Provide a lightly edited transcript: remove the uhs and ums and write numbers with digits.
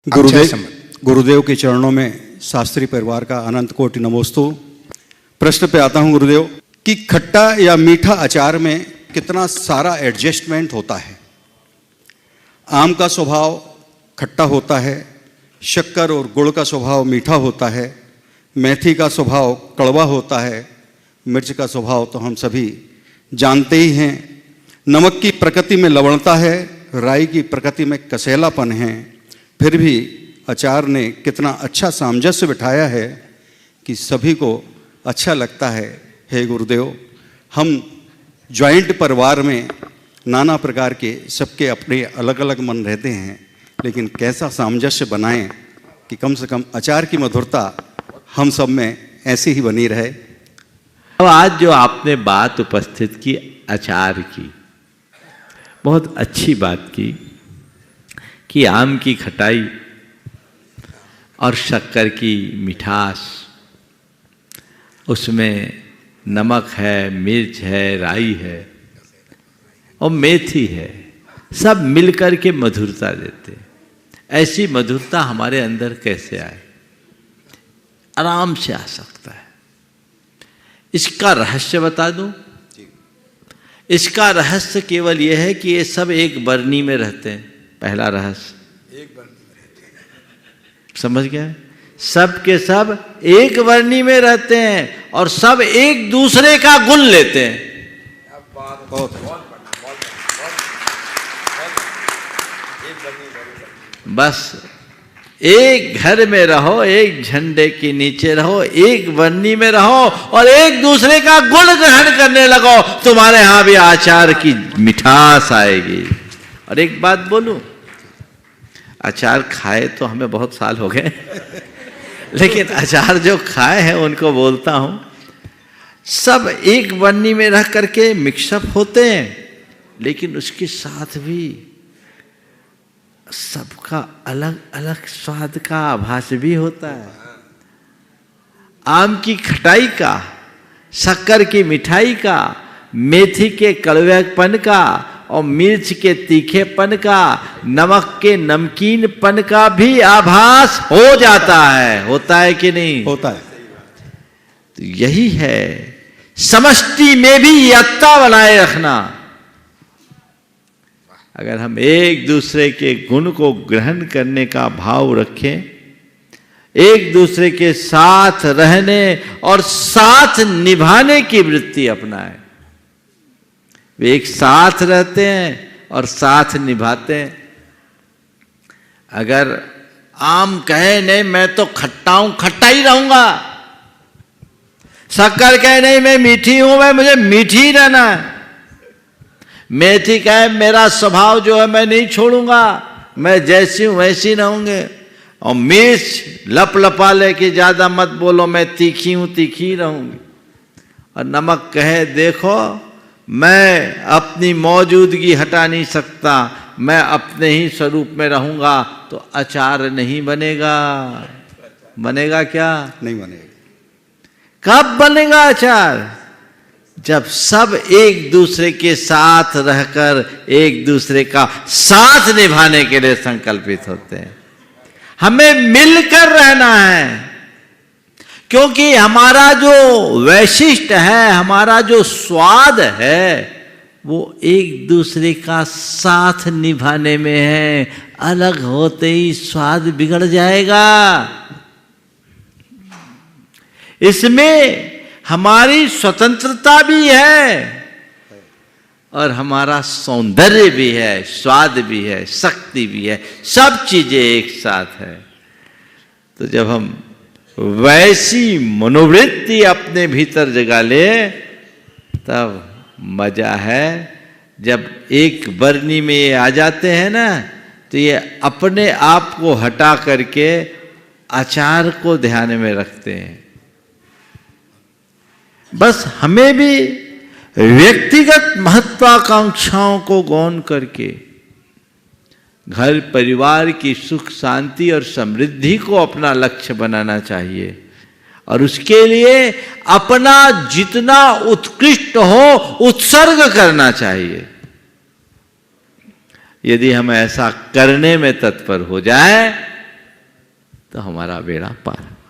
गुरुदेव के चरणों में शास्त्री परिवार का अनंत कोटि नमोस्तु। प्रश्न पे आता हूं गुरुदेव कि खट्टा या मीठा अचार में कितना सारा एडजस्टमेंट होता है। आम का स्वभाव खट्टा होता है, शक्कर और गुड़ का स्वभाव मीठा होता है, मेथी का स्वभाव कड़वा होता है, मिर्च का स्वभाव तो हम सभी जानते ही हैं। नमक की प्रकृति में लवणता है, राई की प्रकृति में कसैलापन है, फिर भी अचार ने कितना अच्छा सामंजस्य बिठाया है कि सभी को अच्छा लगता है। हे गुरुदेव, हम जॉइंट परिवार में नाना प्रकार के सबके अपने अलग अलग मन रहते हैं, लेकिन कैसा सामंजस्य बनाएं कि कम से कम अचार की मधुरता हम सब में ऐसी ही बनी रहे। अब आज जो आपने बात उपस्थित की अचार की, बहुत अच्छी बात की कि आम की खटाई और शक्कर की मिठास, उसमें नमक है, मिर्च है, राई है और मेथी है, सब मिलकर के मधुरता देते। ऐसी मधुरता हमारे अंदर कैसे आए? आराम से आ सकता है। इसका रहस्य बता दूं? इसका रहस्य केवल यह है कि ये सब एक बरनी में रहते हैं। पहला रहस्य, एक बरनी में रहते हैं। समझ गए? सब के सब एक बरनी में रहते हैं और सब एक दूसरे का गुण लेते हैं। बस एक घर में रहो, एक झंडे के नीचे रहो, एक बरनी में रहो और एक दूसरे का गुण ग्रहण करने लगो, तुम्हारे यहां भी अचार की मिठास आएगी। और एक बात बोलूं, अचार खाए तो हमें बहुत साल हो गए लेकिन अचार जो खाए हैं उनको बोलता हूं, सब एक बरनी में रह करके मिक्सअप होते हैं, लेकिन उसके साथ भी सबका अलग अलग स्वाद का आभास भी होता है। आम की खटाई का, शक्कर की मिठाई का, मेथी के कड़वेपन का और मिर्च के तीखेपन का, नमक के नमकीनपन का भी आभास हो जाता है। होता है कि नहीं? होता है। तो यही है समष्टि में भी एकता बनाए रखना। अगर हम एक दूसरे के गुण को ग्रहण करने का भाव रखें, एक दूसरे के साथ रहने और साथ निभाने की वृत्ति अपनाएं, वे एक साथ रहते हैं और साथ निभाते हैं। अगर आम कहे नहीं मैं तो खट्टा हूं, खट्टा ही रहूंगा, शक्कर कहे नहीं मैं मीठी हूं, मैं मुझे मीठी ही रहना है, मेथी कहे मेरा स्वभाव जो है मैं नहीं छोड़ूंगा, मैं जैसी हूं वैसी रहूंगे, और मिर्च लप लपा ले कि ज्यादा मत बोलो, मैं तीखी हूं तीखी रहूंगी, और नमक कहे देखो मैं अपनी मौजूदगी हटा नहीं सकता, मैं अपने ही स्वरूप में रहूंगा, तो अचार नहीं बनेगा। बनेगा क्या? नहीं बनेगा। कब बनेगा अचार? जब सब एक दूसरे के साथ रहकर एक दूसरे का साथ निभाने के लिए संकल्पित होते हैं। हमें मिलकर रहना है, क्योंकि हमारा जो वैशिष्ट है, हमारा जो स्वाद है, वो एक दूसरे का साथ निभाने में है। अलग होते ही स्वाद बिगड़ जाएगा। इसमें हमारी स्वतंत्रता भी है और हमारा सौंदर्य भी है, स्वाद भी है, शक्ति भी है, सब चीजें एक साथ है। तो जब हम वैसी मनोवृत्ति अपने भीतर जगा ले, तब मजा है। जब एक बरनी में ये आ जाते हैं ना, तो ये अपने आप को हटा करके अचार को ध्यान में रखते हैं। बस हमें भी व्यक्तिगत महत्वाकांक्षाओं को गौण करके घर परिवार की सुख शांति और समृद्धि को अपना लक्ष्य बनाना चाहिए, और उसके लिए अपना जितना उत्कृष्ट हो उत्सर्ग करना चाहिए। यदि हम ऐसा करने में तत्पर हो जाए तो हमारा बेड़ा पार।